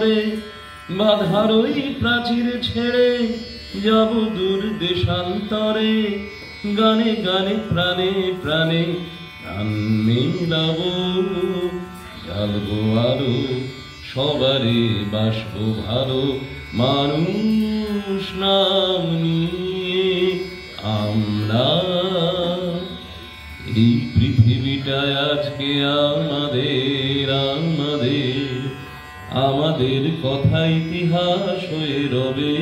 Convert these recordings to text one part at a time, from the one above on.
তরে, বাধার ওই প্রাচীর ছেড়ে যাব দূর দেশান্তরে। গানে গানে প্রাণে প্রাণে প্রাণ মেলাবো, জ্বালবো আলো সবারে বাসবো ভালো। মানুষ নাম নিয়ে আমরা, এই পৃথিবীটা আজকে আমাদের আমাদের আমাদের কথা ইতিহাস হয়ে রবে।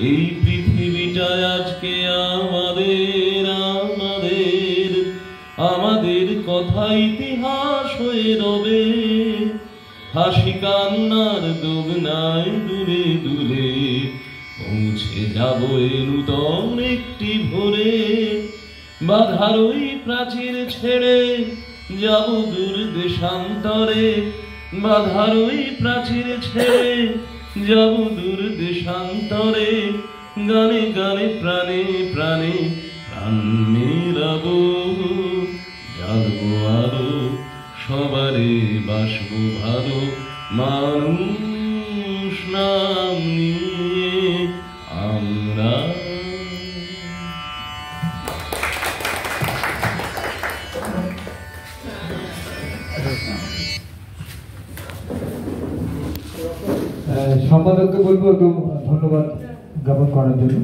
এই পৃথিবীটা আজকে আমাদের আমাদের আমাদের কথা ইতিহাস হয়ে রবে। হাসি কান্নার দোলনায় দূরে দূরে পৌঁছে যাব এ নূতন একটি ভোরে। বাধার ওই প্রাচীর ছেড়ে যাব দূর দেশান্তরে, বাধার ওই প্রাচীর ছেড়ে যাব দূর দেশান্তরে। গানে গানে প্রাণে প্রাণে প্রাণ মেলাবো, জ্বালবো আলো সবারে বাসবো ভালো। মানুষ নাম নিয়ে আমরা। সম্পাদককে বলবো একটু ধন্যবাদ জ্ঞাপন করার জন্য।